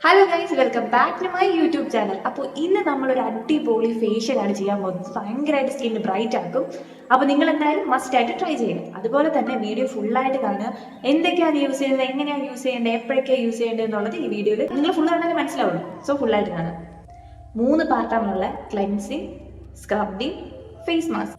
Hello guys, welcome back to my YouTube channel. അപ്പോൾ ഇന്ന് നമ്മളൊരു അടിപൊളി ഫേഷ്യലാണ് ചെയ്യാൻ പോകുന്നത്. ഭയങ്കരമായിട്ട് സ്കിൻ ബ്രൈറ്റ് ആക്കും. അപ്പോൾ നിങ്ങൾ എന്തായാലും മസ്റ്റ് ആയിട്ട് ട്രൈ ചെയ്യണം. അതുപോലെ തന്നെ വീഡിയോ ഫുള്ളായിട്ട് കാണുക. എന്തൊക്കെയാണ് യൂസ് ചെയ്യുന്നത്, എങ്ങനെയാണ് യൂസ് ചെയ്യേണ്ടത്, എപ്പോഴൊക്കെയാണ് യൂസ് ചെയ്യേണ്ടത് എന്നുള്ളത് ഈ വീഡിയോയിൽ നിങ്ങൾ ഫുൾ കണ്ടാലും മനസ്സിലാവുള്ളൂ. സോ ഫുള്ളായിട്ട് കാണുക. 3 പാർട്ടാണുള്ള cleansing, scrubbing, face mask.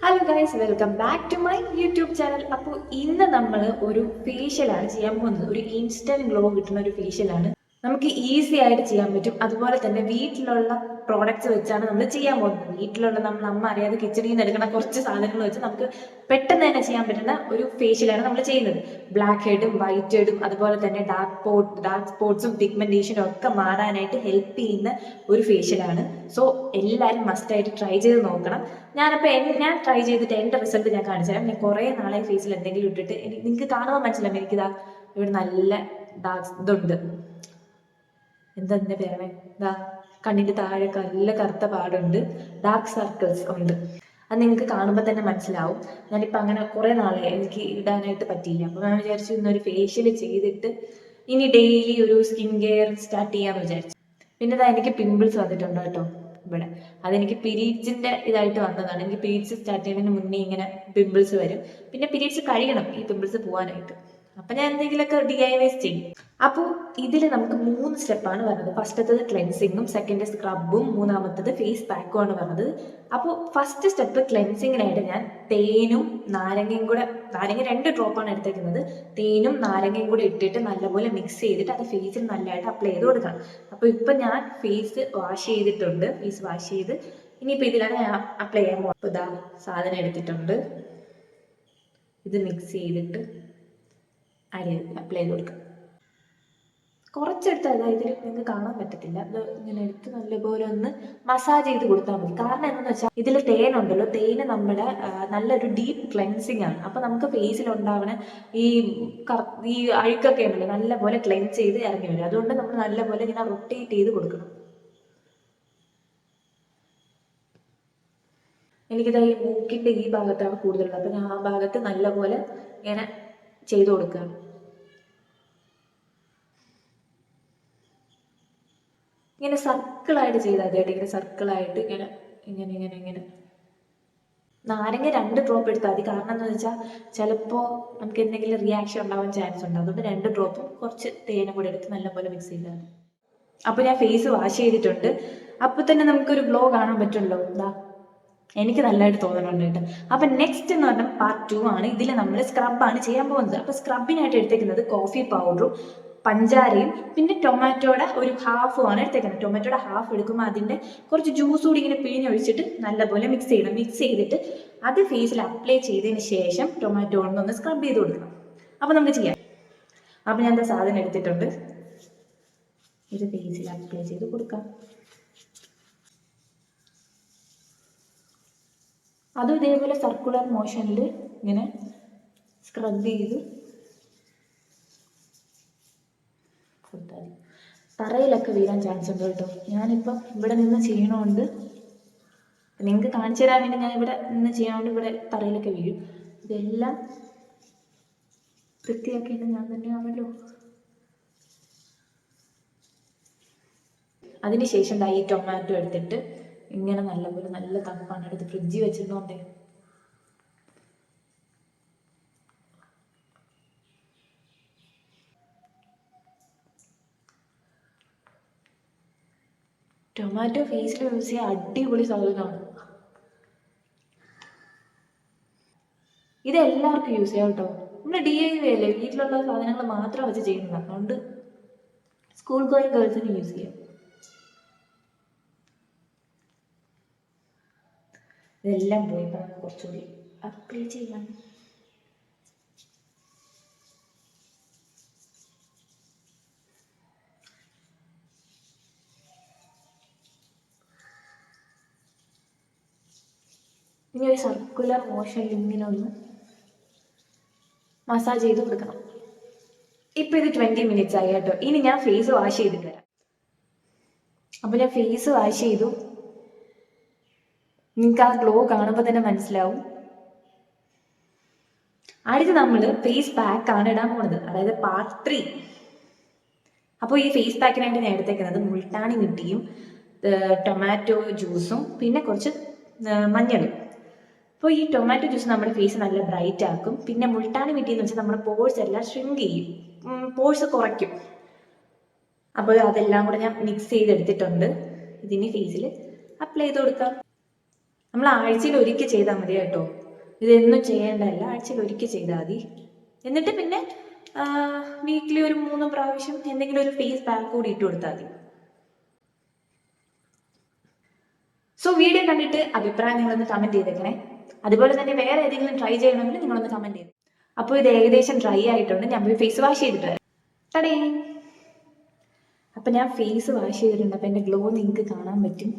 Hello guys, welcome back to my YouTube channel. അപ്പോൾ ഇന്ന് നമ്മൾ ഒരു ഫേഷ്യലാണ് ചെയ്യാൻ പോകുന്നത്. ഒരു ഇൻസ്റ്റന്റ് ഗ്ലോ കിട്ടുന്ന ഒരു ഫേഷ്യലാണ്. നമുക്ക് ഈസി ആയിട്ട് ചെയ്യാൻ പറ്റും. അതുപോലെ തന്നെ വീട്ടിലുള്ള പ്രോഡക്റ്റ്സ് വെച്ചാണ് നമ്മൾ ചെയ്യാൻ പോകുന്നത്. വീട്ടിലുള്ള നമ്മ അറിയാതെ കിച്ചണിൽ നിന്ന് എടുക്കുന്ന കുറച്ച് സാധനങ്ങൾ വെച്ച് നമുക്ക് പെട്ടെന്ന് തന്നെ ചെയ്യാൻ പറ്റുന്ന ഒരു ഫേഷ്യലാണ് നമ്മൾ ചെയ്യുന്നത്. ബ്ലാക്ക് ഹെഡും വൈറ്റ് ഹെഡും അതുപോലെ തന്നെ ഡാർക്ക് സ്പോട്ട്സും പിഗ്മെന്റേഷനും ഒക്കെ മാറാനായിട്ട് ഹെൽപ്പ് ചെയ്യുന്ന ഒരു ഫേഷ്യലാണ്. സോ എല്ലാവരും മസ്റ്റായിട്ട് ട്രൈ ചെയ്ത് നോക്കണം. ഞാൻ ട്രൈ ചെയ്തിട്ട് എൻ്റെ റിസൾട്ട് ഞാൻ കാണിച്ചു തരാം. ഞാൻ കുറേ നാളെ ഫേസിൽ എന്തെങ്കിലും ഇട്ടിട്ട് നിങ്ങൾക്ക് കാണുമ്പോൾ മനസ്സിലാവും എനിക്കിതാ ഇവിടെ നല്ല ഡാർക്ക് ഇതുണ്ട്. എന്താ ഇതിൻ്റെ പേരാണ്, ഇതാ കണ്ണിൻ്റെ താഴെ നല്ല കറുത്ത പാടുണ്ട്, ഡാർക്ക് സർക്കിൾസ് ഉണ്ട്. അത് നിങ്ങൾക്ക് കാണുമ്പോൾ തന്നെ മനസ്സിലാവും. ഞാനിപ്പോൾ അങ്ങനെ കുറേ നാളെ എനിക്ക് ഇടാനായിട്ട് പറ്റിയില്ല. അപ്പോൾ ഞാൻ വിചാരിച്ചു ഇന്നൊരു ഫേഷ്യൽ ചെയ്തിട്ട് ഇനി ഡെയിലി ഒരു സ്കിൻ കെയർ സ്റ്റാർട്ട് ചെയ്യാമെന്ന് വിചാരിച്ചു. പിന്നെ ഇതാ എനിക്ക് പിമ്പിൾസ് വന്നിട്ടുണ്ട് കേട്ടോ ഇവിടെ. അതെനിക്ക് പീരീഡ്സിൻ്റെ ഇതായിട്ട് വന്നതാണ്. എനിക്ക് പീരീഡ്സ് സ്റ്റാർട്ട് ചെയ്യുന്നതിന് മുന്നേ ഇങ്ങനെ പിമ്പിൾസ് വരും. പിന്നെ പീരീഡ്സ് കഴിയണം ഈ പിമ്പിൾസ് പോകാനായിട്ട്. അപ്പം ഞാൻ എന്തെങ്കിലുമൊക്കെ DIYs ചെയ്യും. അപ്പോൾ ഇതിൽ നമുക്ക് 3 സ്റ്റെപ്പാണ് വരുന്നത്. ഫസ്റ്റത്തത് ക്ലെൻസിങ്ങും, സെക്കൻഡ് സ്ക്രബും, മൂന്നാമത്തത് ഫേസ് പാക്കും ആണ് വരുന്നത്. അപ്പോൾ ഫസ്റ്റ് സ്റ്റെപ്പ് ക്ലെൻസിങ്ങിനായിട്ട് ഞാൻ തേനും നാരങ്ങയും കൂടെ, നാരങ്ങ 2 ഡ്രോപ്പാണ് എടുത്തേക്കുന്നത്. തേനും നാരങ്ങയും കൂടെ ഇട്ടിട്ട് നല്ലപോലെ മിക്സ് ചെയ്തിട്ട് അത് ഫേസിൽ നല്ലതായിട്ട് അപ്ലൈ ചെയ്ത് കൊടുക്കണം. അപ്പോൾ ഇപ്പം ഞാൻ ഫേസ് വാഷ് ചെയ്തിട്ടുണ്ട്. ഫേസ് വാഷ് ചെയ്ത് ഇനിയിപ്പോൾ ഇതിലാണ് ഞാൻ അപ്ലൈ ചെയ്യാൻ പോകുന്നത്. അപ്പോൾ ഇതാ സാധനം എടുത്തിട്ടുണ്ട്. ഇത് മിക്സ് ചെയ്തിട്ട് അപ്ലൈ ചെയ്ത് കൊടുക്കുക. കുറച്ചെടുത്ത്, അതായത് നിങ്ങൾക്ക് കാണാൻ പറ്റത്തില്ല, അത് ഇങ്ങനെ എടുത്ത് നല്ലപോലെ ഒന്ന് മസാജ് ചെയ്ത് കൊടുത്താൽ മതി. കാരണം എന്താണെന്ന് വെച്ചാൽ ഇതിൽ തേനുണ്ടല്ലോ, തേന് നമ്മുടെ നല്ലൊരു ഡീപ്പ് ക്ലെൻസിങ് ആണ്. അപ്പം നമുക്ക് ഫേസിലുണ്ടാവണ ഈ ഈ അഴുക്കൊക്കെ ഉണ്ടല്ലോ നല്ലപോലെ ക്ലെൻസ് ചെയ്ത് ഇറങ്ങി വരും. അതുകൊണ്ട് നമ്മൾ നല്ലപോലെ ഇങ്ങനെ റൊട്ടേറ്റ് ചെയ്ത് കൊടുക്കണം. എനിക്കിതാ ഈ മൂക്കിൻ്റെ ഈ ഭാഗത്താണ് കൂടുതലുള്ളത്. അപ്പം ഞാൻ ആ ഭാഗത്ത് നല്ലപോലെ ഇങ്ങനെ ചെയ്ത് കൊടുക്കുകയാണ്. ഇങ്ങനെ സർക്കിളായിട്ട് ചെയ്താൽ മതി കേട്ടോ. ഇങ്ങനെ സർക്കിളായിട്ട് ഇങ്ങനെ ഇങ്ങനെ ഇങ്ങനെ ഇങ്ങനെ. നാരങ്ങ 2 ഡ്രോപ്പ് എടുത്താൽ മതി. കാരണം എന്താണെന്ന് വെച്ചാൽ ചിലപ്പോൾ നമുക്ക് എന്തെങ്കിലും റിയാക്ഷൻ ഉണ്ടാവാൻ ചാൻസ് ഉണ്ട്. അതുകൊണ്ട് 2 ഡ്രോപ്പും കുറച്ച് തേനും കൂടെ എടുത്ത് നല്ലപോലെ മിക്സ് ചെയ്താൽ മതി. അപ്പോൾ ഞാൻ ഫേസ് വാഷ് ചെയ്തിട്ടുണ്ട്. അപ്പോൾ തന്നെ നമുക്കൊരു ഗ്ലോ കാണാൻ പറ്റുമല്ലോ. എന്താ എനിക്ക് നല്ലതായിട്ട് തോന്നുന്നുണ്ട് കേട്ടോ. അപ്പം നെക്സ്റ്റ് എന്ന് പറഞ്ഞാൽ പാർട്ട് 2 ആണ്. ഇതിൽ നമ്മൾ സ്ക്രബാണ് ചെയ്യാൻ പോകുന്നത്. അപ്പോൾ സ്ക്രബിനായിട്ട് എടുത്തേക്കുന്നത് കോഫി പൗഡറും പഞ്ചാരയും പിന്നെ ടൊമാറ്റോയുടെ ഒരു ഹാഫുമാണ് എടുത്തേക്കുന്നത്. ടൊമാറ്റോയുടെ ഹാഫ് എടുക്കുമ്പോൾ അതിൻ്റെ കുറച്ച് ജ്യൂസ് കൂടി ഇങ്ങനെ പിഴിഞ്ഞൊഴിച്ചിട്ട് നല്ലപോലെ മിക്സ് ചെയ്യണം. മിക്സ് ചെയ്തിട്ട് അത് ഫേസിൽ അപ്ലൈ ചെയ്തതിന് ശേഷം ടൊമാറ്റോ കൊണ്ടൊന്ന് സ്ക്രബ് ചെയ്ത് കൊടുക്കണം. അപ്പോൾ നമുക്ക് ചെയ്യാം. അപ്പോൾ ഞാൻ എന്താ സാധനം എടുത്തിട്ടുണ്ട്. ഇത് ഫേസിൽ അപ്ലൈ ചെയ്ത് കൊടുക്കാം. അതും ഇതേപോലെ സർക്കുലർ മോഷനിൽ ഇങ്ങനെ സ്ക്രബ് ചെയ്ത് കൊടുത്താൽ മതി. തറയിലൊക്കെ വീഴാൻ ചാൻസ് ഉണ്ട് കേട്ടോ. ഞാനിപ്പം ഇവിടെ നിന്ന് ചെയ്യണോണ്ട്, നിങ്ങൾക്ക് കാണിച്ചു തരാൻ വേണ്ടി ഞാൻ ഇവിടെ നിന്ന് ചെയ്യണോണ്ട് ഇവിടെ തറയിലൊക്കെ വീഴും. ഇതെല്ലാം വൃത്തിയാക്കിയിട്ട് ഞാൻ തന്നെയാണല്ലോ. അതിനുശേഷം ഈ ടൊമാറ്റോ എടുത്തിട്ട് ഇങ്ങനെ നല്ലപോലെ, നല്ല തണുപ്പാണ്, എടുത്ത് ഫ്രിഡ്ജിൽ വെച്ചിരുന്നോണ്ടേ ടൊമാറ്റോ ഫേസിൽ യൂസ് ചെയ്യാൻ അടിപൊളി സാധനമാണ്. ഇത് എല്ലാവർക്കും യൂസ് ചെയ്യാം കേട്ടോ. നമ്മൾ DIY അല്ലേ, വീട്ടിലുള്ള സാധനങ്ങൾ മാത്രം വെച്ച് ചെയ്യുന്നതാണ്. അതുകൊണ്ട് സ്കൂൾ ഗോയിങ് ഗേൾസിന് യൂസ് ചെയ്യാം. ഇതെല്ലാം പോയി കുറച്ചുകൂടി അപ്ലൈ ചെയ്യാം. ഇനി ഒരു സർക്കുലർ മോഷനിൽ ഇങ്ങനെ ഒന്ന് മസാജ് ചെയ്ത് കൊടുക്കണം. ഇപ്പം ഇത് 20 മിനിറ്റ്സ് ആയി കേട്ടോ. ഇനി ഞാൻ ഫേസ് വാഷ് ചെയ്തിട്ട് വരാം. അപ്പോൾ ഞാൻ ഫേസ് വാഷ് ചെയ്തു. നിങ്ങൾക്ക് ആ ഗ്ലോ കാണുമ്പോൾ തന്നെ മനസ്സിലാവും. അടുത്ത് നമ്മൾ ഫേസ് പാക്ക് ആണ് ഇടാൻ പോണത്. അതായത് പാർട്ട് 3. അപ്പോൾ ഈ ഫേസ് പാക്കിനായിട്ട് ഞാൻ എടുത്തേക്കുന്നത് മുൾട്ടാണി മിട്ടിയും ടൊമാറ്റോ ജ്യൂസും പിന്നെ കുറച്ച് മഞ്ഞളും. അപ്പോൾ ഈ ടൊമാറ്റോ ജ്യൂസ് നമ്മുടെ ഫേസ് നല്ല ബ്രൈറ്റ് ആക്കും. പിന്നെ മുൾട്ടാണി മിട്ടി എന്ന് വെച്ചാൽ നമ്മുടെ പോഴ്സ് എല്ലാം ഷ്രിങ്ക് ചെയ്യും, പോഴ്സ് കുറയ്ക്കും. അപ്പോൾ അതെല്ലാം കൂടെ ഞാൻ മിക്സ് ചെയ്തെടുത്തിട്ടുണ്ട്. ഇതിന് ഫേസിൽ അപ്ലൈ ചെയ്ത് കൊടുക്കാം. നമ്മൾ ആഴ്ചയിൽ ഒരിക്കൽ ചെയ്താൽ മതി കേട്ടോ, ഇതൊന്നും ചെയ്യേണ്ടതല്ല, ആഴ്ചയിൽ ഒരിക്കൽ ചെയ്താൽ മതി. എന്നിട്ട് പിന്നെ വീക്കിലി ഒരു 3 പ്രാവശ്യം എന്തെങ്കിലും ഒരു ഫേസ് പാക്ക് കൂടി ഇട്ട് കൊടുത്താൽ മതി. സോ വീഡിയോ കണ്ടിട്ട് അഭിപ്രായം നിങ്ങളൊന്ന് കമൻറ്റ് ചെയ്തേക്കണേ. അതുപോലെ തന്നെ വേറെ ഏതെങ്കിലും ട്രൈ ചെയ്യണമെങ്കിൽ നിങ്ങളൊന്ന് കമൻറ്റ് ചെയ്തു. അപ്പോൾ ഇത് ഏകദേശം ഡ്രൈ ആയിട്ടുണ്ട്. ഞാൻ പോയി ഫേസ് വാഷ് ചെയ്തിട്ട് വരാം. ടടേ. അപ്പം ഞാൻ ഫേസ് വാഷ് ചെയ്തിട്ടുണ്ട്. അപ്പം എൻ്റെ ഗ്ലോ നിങ്ങൾക്ക് കാണാൻ പറ്റും.